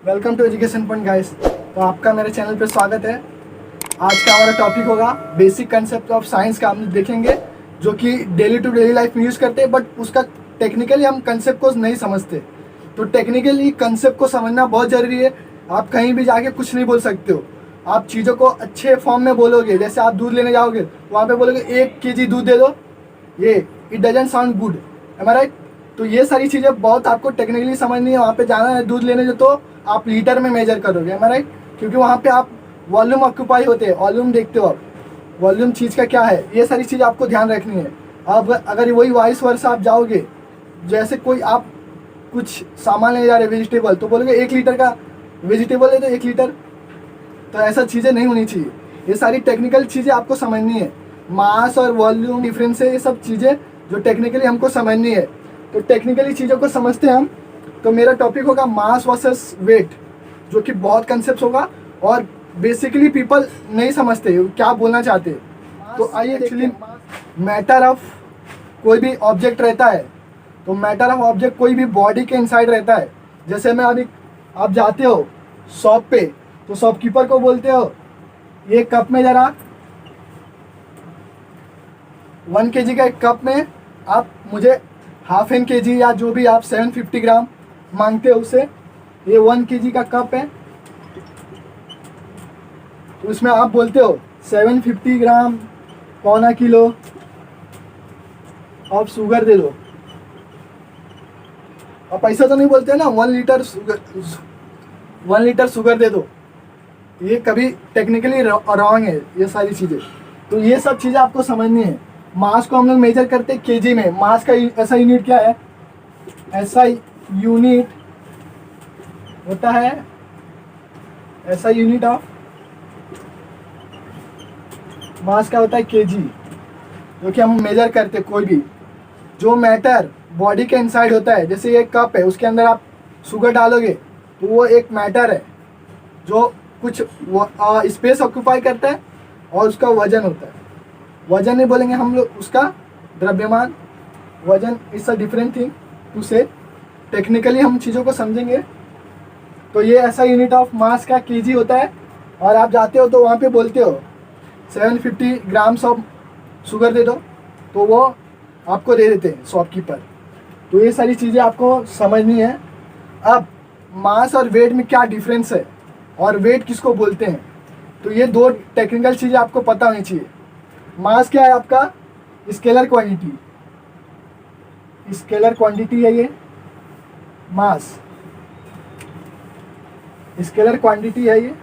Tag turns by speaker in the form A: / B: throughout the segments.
A: Welcome to education point guys. तो आपका मेरे चैनल पे स्वागत है। आज का हमारा टॉपिक होगा बेसिक कंसेप्ट ऑफ साइंस का। हम देखेंगे जो कि डेली टू डेली लाइफ में यूज़ करते हैं, बट उसका टेक्निकली हम कंसेप्ट को नहीं समझते। तो टेक्निकली कंसेप्ट को समझना बहुत ज़रूरी है। आप कहीं भी जाके कुछ नहीं बोल सकते हो। आप चीज़ों को अच्छे फॉर्म में बोलोगे। जैसे आप दूध लेने जाओगे, वहाँ पे बोलोगे 1 kg दूध दे दो, ये it doesn't sound good, am I right. तो ये सारी चीज़ें बहुत आपको टेक्निकली समझनी है। वहाँ पे जाना है दूध लेने, जो तो आप लीटर में मेजर करोगे, एम आई राइट। क्योंकि वहाँ पे आप वॉल्यूम ऑक्यूपाई होते हैं, वॉल्यूम देखते हो आप, वॉल्यूम चीज़ का क्या है, ये सारी चीज़ आपको ध्यान रखनी है। अब अगर वही वाइस वर्सा आप जाओगे, जैसे कोई आप कुछ सामान ले जा रहे वेजिटेबल, तो बोलोगे 1 लीटर का वेजिटेबल है तो 1 लीटर। तो ऐसा चीज़ें नहीं होनी चाहिए। ये सारी टेक्निकल चीज़ें आपको समझनी है। मास और वॉल्यूम डिफरेंस है, ये सब चीज़ें जो टेक्निकली हमको समझनी है। तो टेक्निकली चीज़ों को समझते हैं हम। तो मेरा टॉपिक होगा मास वर्सेस वेट, जो कि बहुत कंसेप्ट होगा और बेसिकली पीपल नहीं समझते क्या बोलना चाहते। तो आइए एक्चुअली मैटर ऑफ कोई भी ऑब्जेक्ट रहता है, तो मैटर ऑफ ऑब्जेक्ट कोई भी बॉडी के इनसाइड रहता है। जैसे मैं अभी आप जाते हो शॉप पे, तो शॉपकीपर को बोलते हो ये कप में ज़रा 1 kg का एक कप में आप मुझे ½ kg या जो भी आप 750 ग्राम मांगते हो उसे, ये 1 kg का कप है। तो उसमें आप बोलते हो 750 ग्राम, पौना किलो, आप शुगर दे दो। आप ऐसा तो नहीं बोलते ना 1 लीटर शुगर दे दो। ये कभी टेक्निकली रॉन्ग है ये सारी चीज़ें। तो ये सब चीज़ें आपको समझनी है। मास को हम लोग मेजर करते हैं केजी में। मास का ऐसा यूनिट क्या है? ऐसा यूनिट होता है, ऐसा यूनिट ऑफ मास का होता है केजी, जो कि हम मेजर करते हैं कोई भी जो मैटर बॉडी के इनसाइड होता है। जैसे ये कप है, उसके अंदर आप शुगर डालोगे तो वो एक मैटर है जो कुछ स्पेस ऑक्यूपाई करता है और उसका वजन होता है। वजन नहीं बोलेंगे हम लोग, उसका द्रव्यमान, वजन is a different thing to say. Technically हम चीज़ों को समझेंगे। तो ये ऐसा यूनिट ऑफ मास का केजी होता है। और आप जाते हो तो वहाँ पे बोलते हो 750 ग्राम्स ऑफ शुगर दे दो, तो वो आपको दे देते हैं शॉपकीपर। तो ये सारी चीज़ें आपको समझनी है। अब मास और वेट में क्या डिफरेंस है और वेट किसको बोलते हैं, तो ये दो टेक्निकल चीज़ें आपको पता होनी चाहिए। मास क्या है आपका? स्केलर क्वांटिटी, स्केलर क्वांटिटी है ये मास, स्केलर क्वांटिटी है ये।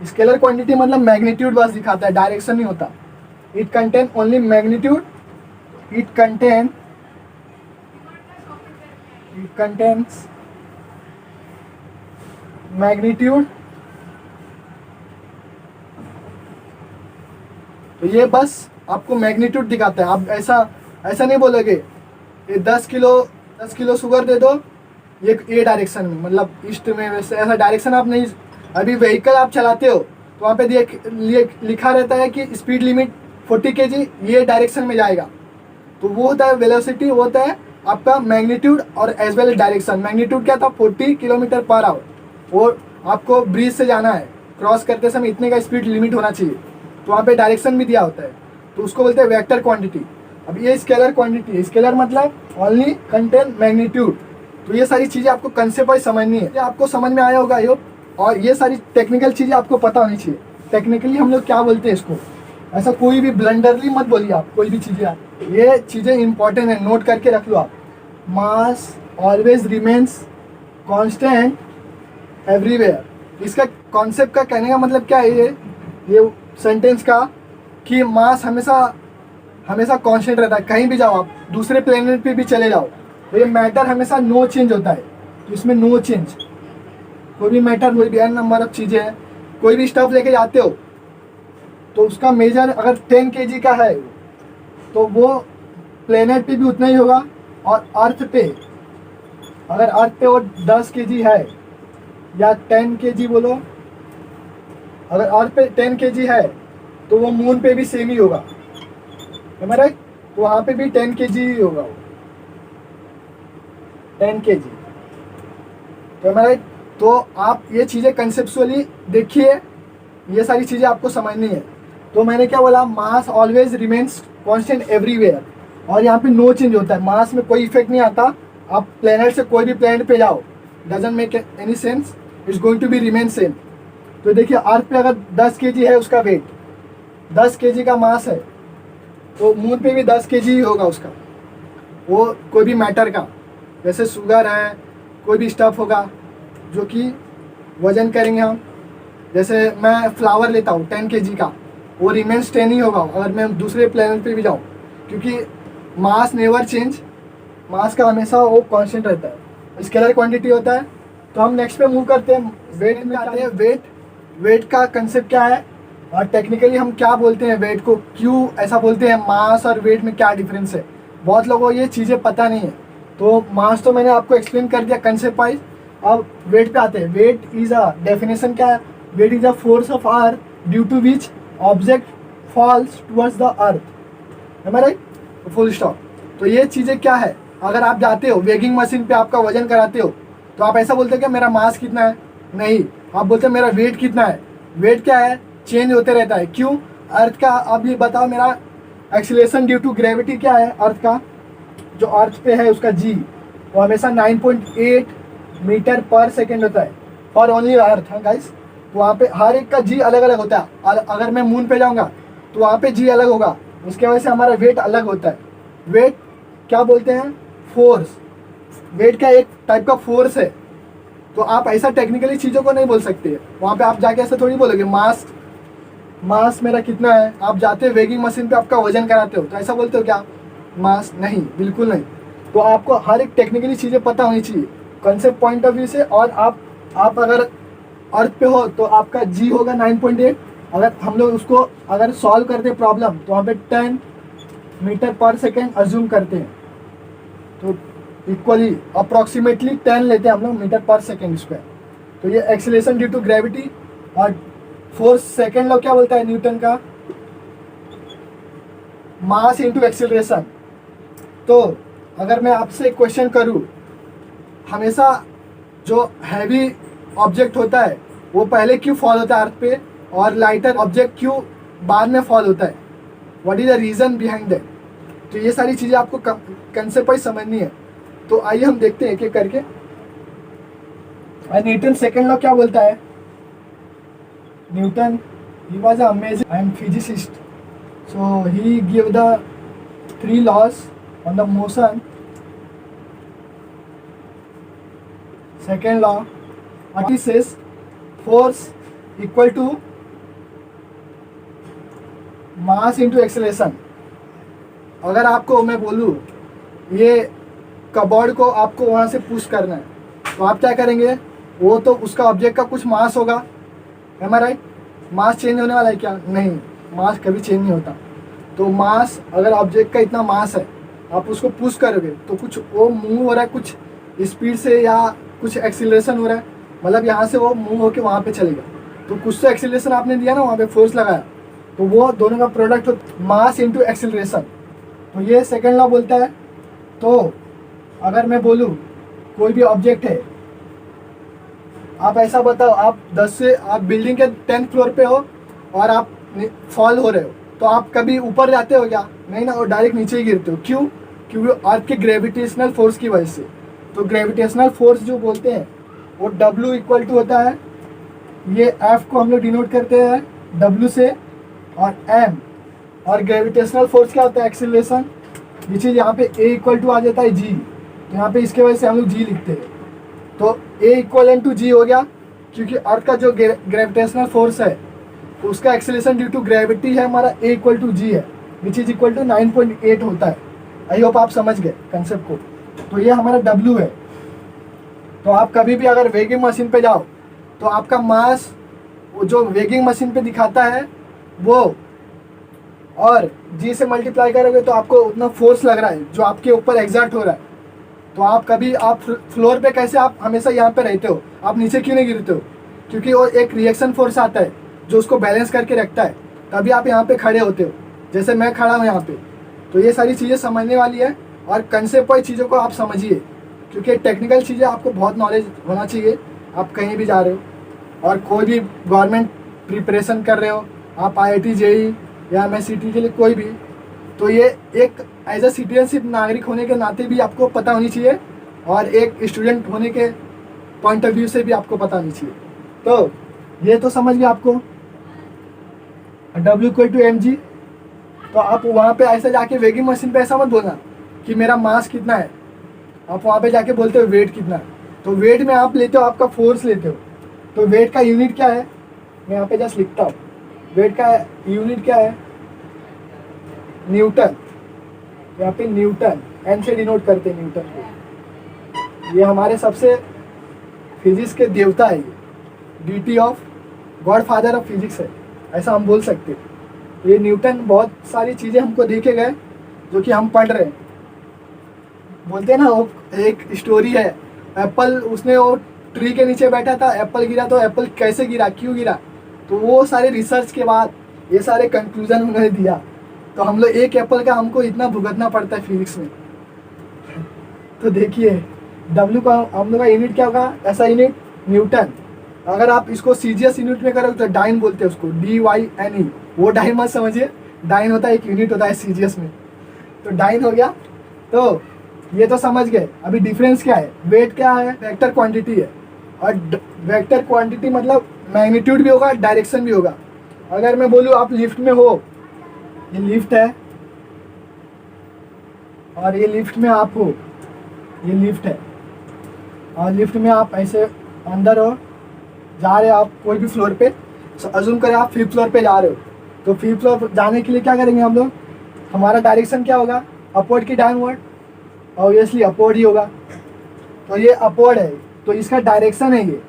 A: स्केलर क्वांटिटी मतलब मैग्नीट्यूड बस दिखाता है, डायरेक्शन नहीं होता। It contain only magnitude, it contains magnitude. तो ये बस आपको मैग्नीट्यूड दिखाता है। आप ऐसा नहीं बोलोगे ये 10 किलो शुगर दे दो, ये डायरेक्शन में, मतलब ईस्ट में, वैसे ऐसा डायरेक्शन आप नहीं। अभी व्हीकल आप चलाते हो तो वहाँ पे लिखा रहता है कि स्पीड लिमिट 40 kg, ये डायरेक्शन में जाएगा। तो वो होता है वेलोसिटी, वो होता है आपका मैग्नीट्यूड और एज वेल डायरेक्शन। मैग्नीट्यूड क्या था? 40 km/h। वो आपको ब्रिज से जाना है, क्रॉस करते समय इतने का स्पीड लिमिट होना चाहिए। तो वहाँ पे डायरेक्शन भी दिया होता है, तो उसको बोलते हैं वेक्टर क्वांटिटी। अब ये स्केलर क्वांटिटी, स्केलर मतलब ओनली कंटेन मैग्नीट्यूड। तो ये सारी चीज़ें आपको कंसेप्ट वाइज समझनी है। ये आपको समझ में आया होगा यो, और ये सारी टेक्निकल चीज़ें आपको पता होनी चाहिए। टेक्निकली हम लोग क्या बोलते हैं इसको, ऐसा कोई भी ब्लंडरली मत बोलिए आप कोई भी चीज़ें। आप ये चीज़ें इंपॉर्टेंट है, नोट करके रख लो आप। मास ऑलवेज रिमेन्स कांस्टेंट एवरीवेयर। इसका कॉन्सेप्ट का कहने का मतलब क्या है ये सेंटेंस का, कि मास हमेशा कांस्टेंट रहता है। कहीं भी जाओ आप, दूसरे प्लेनेट पे भी चले जाओ, तो ये मैटर हमेशा नो चेंज होता है। तो इसमें नो चेंज, कोई भी मैटर, कोई भी एन नंबर ऑफ चीज़ें हैं, कोई भी स्टफ लेके जाते हो तो उसका मेजर अगर 10 kg का है तो वो प्लेनेट पे भी उतना ही होगा। और अर्थ पे, अगर अर्थ पे वो 10 kg है या 10 kg बोलो, अगर अर्थ पे 10 kg है तो वो मून पे भी सेम ही होगा, हमारा। तो वहाँ पे भी 10 kg ही होगा वो, 10 kg। तो हमारे तो आप ये चीज़ें कंसेप्चुअली देखिए, ये सारी चीज़ें आपको समझनी है। तो मैंने क्या बोला, मास ऑलवेज रिमेन्स कांस्टेंट एवरीवेयर, और यहाँ पे नो चेंज होता है, मास में कोई इफेक्ट नहीं आता। आप प्लेनेट से कोई भी प्लेनेट पे जाओ, doesn't make any sense, it's going to be remain same. तो देखिए अर्थ पे अगर 10 kg है उसका वेट, 10 kg का मास है, तो मून पे भी 10 kg ही होगा उसका, वो कोई भी मैटर का, जैसे शुगर है, कोई भी स्टफ होगा जो कि वजन करेंगे हम। जैसे मैं फ्लावर लेता हूँ 10 kg का, वो रिमेन्स 10 ही होगा अगर मैं दूसरे प्लेनेट पे भी जाऊँ, क्योंकि मास नेवर चेंज, मास का हमेशा वो कांस्टेंट रहता है, स्केलर क्वांटिटी होता है। तो हम नेक्स्ट पे मूव करते हैं, वेट में आते हैं। वेट का कंसेप्ट क्या है और टेक्निकली हम क्या बोलते हैं, वेट को क्यों ऐसा बोलते हैं, मास और वेट में क्या डिफरेंस है, बहुत लोगों को ये चीज़ें पता नहीं है। तो मास तो मैंने आपको एक्सप्लेन कर दिया कंसेप्ट वाइज। अब वेट पे आते हैं। वेट इज अ डेफिनेशन क्या है, weight is a force of earth due to which object falls towards the earth, है ना राइट, फुल स्टॉप। तो ये चीज़ें क्या है, अगर आप जाते हो वेगिंग मशीन पे आपका वजन कराते हो, तो आप ऐसा बोलते हो कि मेरा मास कितना है, नहीं, आप बोलते हो मेरा वेट कितना है। वेट क्या है, चेंज होते रहता है, क्यों, अर्थ का। अब ये बताओ मेरा एक्सीलरेशन ड्यू टू ग्रेविटी क्या है अर्थ का, जो अर्थ पे है उसका जी, वो हमेशा 9.8 मीटर पर सेकेंड होता है फॉर ओनली अर्थ। हाँ गाइस, तो वहाँ पे हर एक का जी अलग अलग होता है, और अगर मैं मून पे जाऊँगा तो वहाँ पे जी अलग होगा, उसके वजह से हमारा वेट अलग होता है। वेट क्या बोलते हैं, फोर्स, वेट का एक टाइप का फोर्स है। तो आप ऐसा टेक्निकली चीज़ों को नहीं बोल सकते, वहाँ पे आप जाके ऐसा थोड़ी बोलोगे मास मेरा कितना है। आप जाते हो वेगिंग मशीन पे आपका वजन कराते हो, तो ऐसा बोलते हो क्या मास, नहीं, बिल्कुल नहीं। तो आपको हर एक टेक्निकली चीज़ें पता होनी चाहिए कंसेप्ट पॉइंट ऑफ व्यू से। और आप अगर अर्थ पे हो तो आपका जी होगा 9.8, अगर हम लोग उसको अगर सॉल्व करते प्रॉब्लम तो वहाँ पे 10 मीटर पर सेकेंड अज्यूम करते हैं, तो इक्वली अप्रॉक्सीमेटली 10 लेते हैं हम लोग मीटर पर सेकेंड स्क्वायर। तो ये एक्सीलरेशन ड्यू टू ग्रेविटी। और फोर्स सेकेंड लॉ क्या बोलता है न्यूटन का, मास इनटू एक्सीलरेशन। तो अगर मैं आपसे क्वेश्चन करूं, हमेशा जो हैवी ऑब्जेक्ट होता है वो पहले क्यों फॉल होता है अर्थ पे, और लाइटर ऑब्जेक्ट क्यों बाद में फॉल होता है, what is the reason behind that. तो ये सारी चीज़ें आपको कंसेप्ट वाइज समझनी है। तो आइए हम देखते हैं एक एक करके। न्यूटन सेकेंड लॉ क्या बोलता है, Newton he was amazing and physicist, so he give the 3 laws on the motion. Second law, what he says, force equal to mass into acceleration. अगर आपको मैं बोलूँ ये कबर्ड को आपको वहाँ से पुश करना है, तो आप क्या करेंगे, वो तो उसका ऑब्जेक्ट का कुछ मास होगा, M I right. Mass change होने वाला है क्या, नहीं, मास कभी चेंज नहीं होता। तो मास, अगर ऑब्जेक्ट का इतना मास है, आप उसको पुश करोगे तो कुछ वो मूव हो रहा है, कुछ स्पीड से या कुछ एक्सीलरेशन हो रहा है, मतलब यहाँ से वो मूव होके वहाँ पे चलेगा। तो कुछ तो एक्सीलरेशन आपने दिया ना, वहाँ पे फोर्स लगाया, तो वो दोनों का प्रोडक्ट हो मास इनटू एक्सीलरेशन। तो ये सेकंड लॉ बोलता है। तो अगर मैं बोलूँ कोई भी ऑब्जेक्ट है, आप ऐसा बताओ, आप बिल्डिंग के 10th फ्लोर पे हो और आप फॉल हो रहे हो, तो आप कभी ऊपर जाते हो क्या, नहीं ना, और डायरेक्ट नीचे ही गिरते हो, क्यों, क्योंकि अर्थ के ग्रेविटेशनल फोर्स की वजह से। तो ग्रेविटेशनल फोर्स जो बोलते हैं वो W इक्वल टू होता है, ये F को हम लोग डिनोट करते हैं W से, और M, और ग्रेविटेशनल फोर्स क्या होता है, एक्सीलरेशन, ये चीज़ यहाँ पे A इक्वल टू आ जाता है G, तो यहाँ पे इसके वजह से हम लोग G लिखते हैं। तो A इक्वल टू G हो गया, क्योंकि अर्थ का जो ग्रेविटेशनल फोर्स है उसका एक्सीलरेशन ड्यू टू ग्रेविटी है हमारा, A इक्वल टू G है, विच इज इक्वल टू 9.8 होता है। आई होप आप समझ गए कंसेप्ट को। तो ये हमारा W है। तो आप कभी भी अगर वेगिंग मशीन पे जाओ तो आपका मास वो जो वेगिंग मशीन पे दिखाता है वो, और G से मल्टीप्लाई करोगे तो आपको उतना फोर्स लग रहा है जो आपके ऊपर एग्जर्ट हो रहा है। तो आप फ्लोर पे कैसे, आप हमेशा यहाँ पे रहते हो, आप नीचे क्यों नहीं गिरते हो, क्योंकि वो एक रिएक्शन फोर्स आता है जो उसको बैलेंस करके रखता है, तभी आप यहाँ पे खड़े होते हो, जैसे मैं खड़ा हूँ यहाँ पे। तो ये सारी चीज़ें समझने वाली है, और कंसेप्ट वाइज चीज़ों को आप समझिए। क्योंकि टेक्निकल चीज़ें आपको बहुत नॉलेज होना चाहिए, आप कहीं भी जा रहे हो और कोई भी गवर्नमेंट प्रिपरेशन कर रहे हो, आप IIT JEE या MSCT के लिए कोई भी, तो ये एक एज अ सिटीजनशिप नागरिक होने के नाते भी आपको पता होनी चाहिए और एक स्टूडेंट होने के पॉइंट ऑफ व्यू से भी आपको पता होनी चाहिए। तो ये तो समझ गए आपको W=mg। तो आप वहाँ पे ऐसे जाके वेगिंग मशीन पे ऐसा मत बोलना कि मेरा मास कितना है, आप वहाँ पे जाके बोलते हो वेट कितना है। तो वेट में आप लेते हो आपका फोर्स लेते हो, तो वेट का यूनिट क्या है, मैं यहाँ पे जस्ट लिखता हूँ, वेट का यूनिट क्या है, न्यूटन। यहाँ पे न्यूटन एन से डिनोट करते हैं न्यूटन को। ये हमारे सबसे फिजिक्स के देवता है, ये DT of God father of physics है, ऐसा हम बोल सकते हैं। ये न्यूटन बहुत सारी चीज़ें हमको देखे गए जो कि हम पढ़ रहे हैं। बोलते हैं ना, वो एक स्टोरी है, एप्पल, उसने वो ट्री के नीचे बैठा था, एप्पल गिरा, तो एप्पल कैसे गिरा, क्यों गिरा, तो वो सारे रिसर्च के बाद ये सारे कंक्लूजन उन्होंने दिया। तो हम लोग एक एप्पल का हमको इतना भुगतना पड़ता है फिजिक्स में। तो देखिए W का हम लोग का यूनिट क्या होगा, ऐसा यूनिट न्यूटन। अगर आप इसको CGS यूनिट में करोगे तो डाइन बोलते हैं उसको, DYNE। वो डाइन मत समझिए, डाइन होता है एक यूनिट होता है CGS में, तो डाइन हो गया। तो ये तो समझ गए। अभी डिफरेंस क्या है, वेट क्या है, वेक्टर क्वांटिटी है, और वेक्टर क्वांटिटी मतलब मैग्नीट्यूड भी होगा, डायरेक्शन भी होगा। अगर मैं बोलूँ आप लिफ्ट में हो, ये लिफ्ट है और ये लिफ्ट में आप हो, ये लिफ्ट है और लिफ्ट में आप ऐसे अंदर हो, जा रहे हो आप कोई भी फ्लोर पे, अज्यूम करें आप 5th फ्लोर पे जा रहे हो, तो 5th फ्लोर जाने के लिए क्या करेंगे हम लोग, हमारा डायरेक्शन क्या होगा, अपवर्ड की डाउनवर्ड, ऑब्वियसली अपवर्ड ही होगा। तो ये अपवर्ड है, तो इसका डायरेक्शन है ये,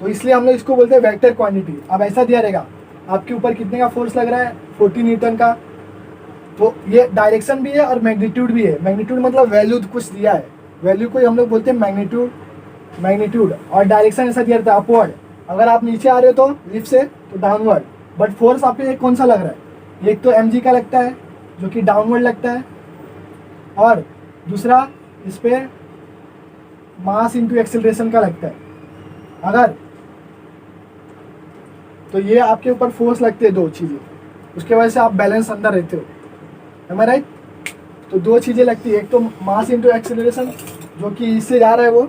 A: तो इसलिए हम लोग इसको बोलते हैं वेक्टर क्वांटिटी। अब ऐसा दिया रहेगा आपके ऊपर कितने का फोर्स लग रहा है, 40 न्यूटन का, तो ये डायरेक्शन भी है और मैग्नीट्यूड भी है। मैग्नीट्यूड मतलब वैल्यू कुछ दिया है, वैल्यू को हम लोग बोलते हैं मैग्नीट्यूड, मैग्नीट्यूड। और डायरेक्शन ऐसा दिया रहता है अपवर्ड। अगर आप नीचे आ रहे हो तो लिफ्ट से तो डाउनवर्ड, बट फोर्स आप पे कौन सा लग रहा है, एक तो mg का लगता है जो कि डाउनवर्ड लगता है, और दूसरा इस पे मास इंटू एक्सेलरेशन का लगता है। अगर तो ये आपके ऊपर फोर्स लगते हैं, दो चीज़ें, उसके वजह से आप बैलेंस अंदर रहते हो, है मैं राइट। तो दो चीज़ें लगती है, एक तो मास इंटू एक्सेलरेशन जो कि इससे जा रहा है वो,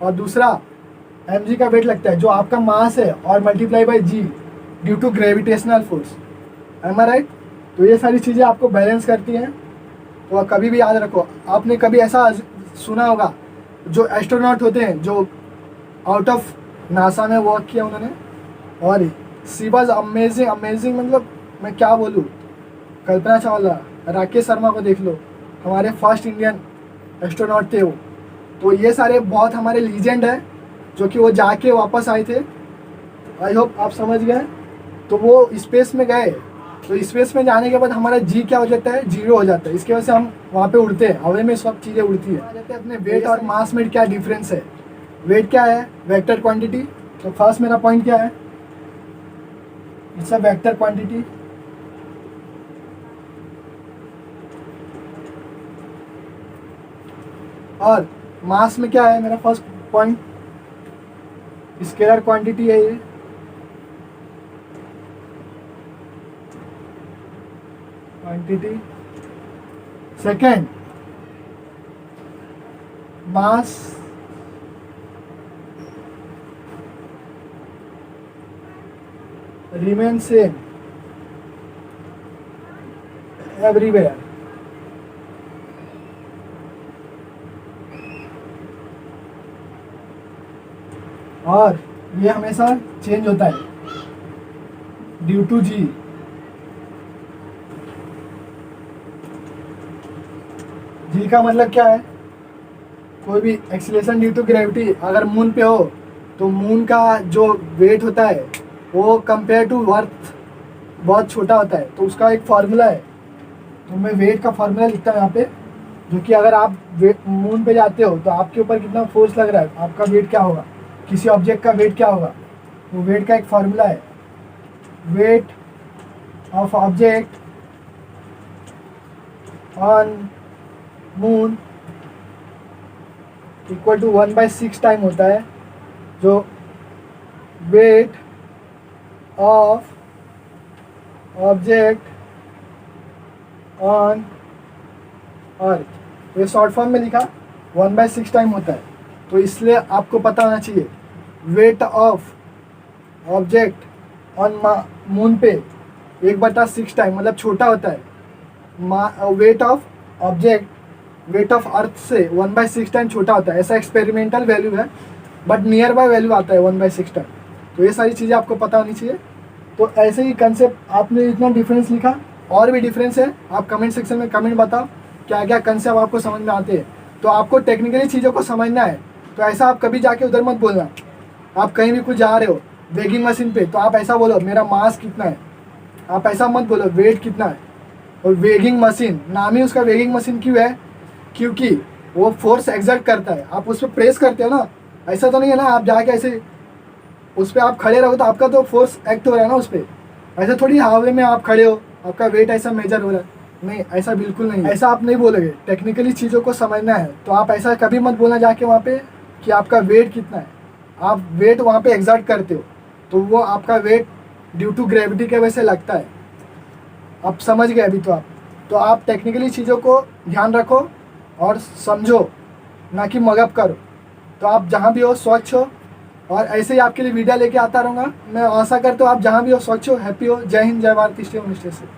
A: और दूसरा mg का वेट लगता है जो आपका मास है और multiply by g due to gravitational force, है मैं राइट। तो ये सारी चीज़ें आपको बैलेंस करती हैं। तो कभी भी याद रखो, आपने कभी ऐसा सुना होगा जो एस्ट्रोनॉट होते हैं जो आउट ऑफ नासा में वर्क किया उन्होंने, और सी वाज अमेजिंग, अमेजिंग मतलब मैं क्या बोलूँ, कल्पना चावला, राकेश शर्मा को देख लो, हमारे फर्स्ट इंडियन एस्ट्रोनॉट थे वो। तो ये सारे बहुत हमारे लीजेंड है जो कि वो जाके वापस आए थे। आई होप आप समझ गए। तो वो स्पेस में गए, तो स्पेस में जाने के बाद हमारा जी क्या हो जाता है, 0 हो जाता है। इसकी वजह से हम वहाँ पे उड़ते हैं, हवा में सब चीज़ें उड़ती है। आ जाते हैं अपने वेट और मास में क्या डिफरेंस है। वेट क्या है, वेक्टर क्वांटिटी। तो फर्स्ट मेरा पॉइंट क्या है, इट्स अ वेक्टर क्वांटिटी। और मास में क्या है मेरा फर्स्ट पॉइंट, स्केलर क्वांटिटी है ये। क्वांटिटी सेकेंड, मास रिमेन सेम एवरीवेयर। और ये हमेशा चेंज होता है ड्यू टू जी। जी का मतलब क्या है, कोई भी एक्सीलरेशन ड्यू टू ग्रेविटी। अगर मून पे हो तो मून का जो वेट होता है वो कंपेयर टू अर्थ बहुत छोटा होता है, तो उसका एक फार्मूला है। तो मैं वेट का फार्मूला लिखता हूँ यहाँ पे, जो कि अगर आप मून पे जाते हो तो आपके ऊपर कितना फोर्स लग रहा है, आपका वेट क्या होगा, किसी ऑब्जेक्ट का वेट क्या होगा। वो वेट का एक फार्मूला है, weight of object on moon equal to 1/6 time होता है जो weight of object on earth. ये शॉर्ट फॉर्म में लिखा 1/6 टाइम होता है, तो इसलिए आपको पता होना चाहिए wait of object on moon पे 1/6 टाइम मतलब छोटा होता है। Weight of object weight of earth से 1/6 टाइम छोटा होता है। ऐसा एक्सपेरिमेंटल वैल्यू है, बट नियर बाय वैल्यू आता है 1/6 टाइम। तो ये सारी चीज़ें आपको पता होनी चाहिए। तो ऐसे ही कंसेप्ट आपने इतना डिफरेंस लिखा, और भी डिफरेंस है, आप कमेंट सेक्शन में कमेंट बताओ क्या क्या कंसेप्ट आपको समझ में आते हैं। तो आपको टेक्निकली चीज़ों को समझना है, तो ऐसा आप कभी जाके उधर मत बोलना। आप कहीं भी कुछ जा रहे हो वेगिंग मशीन पे, तो आप ऐसा बोलो मेरा मास कितना है, आप ऐसा मत बोलो वेट कितना है। और वेगिंग मशीन नाम ही उसका वेगिंग मशीन क्यों है, क्योंकि वो फोर्स एक्सर्ट करता है। आप उस पर प्रेस करते हो ना, ऐसा तो नहीं है ना आप जाके ऐसे उस पर आप खड़े रहो तो आपका तो फोर्स एक्ट हो रहा है ना उस पर। ऐसा थोड़ी हावे में आप खड़े हो आपका वेट ऐसा मेजर हो रहा है, नहीं ऐसा बिल्कुल नहीं है। ऐसा आप नहीं बोलोगे, टेक्निकली चीज़ों को समझना है। तो आप ऐसा कभी मत बोलना जाके वहाँ पे कि आपका वेट कितना है। आप वेट वहाँ पे एक्सर्ट करते हो तो वो आपका वेट ड्यू टू ग्रेविटी के वजह से लगता है। आप समझ गए अभी तो आप टेक्निकली चीज़ों को ध्यान रखो और समझो, ना कि मगअप करो। तो आप जहाँ भी हो स्वच्छ हो, और ऐसे ही आपके लिए वीडियो लेके आता रहूँगा। मैं आशा करता हूँ आप जहाँ भी हो स्वच्छ हो, हैप्पी हो। जय हिंद, जय Bharat, stay home, stay safe.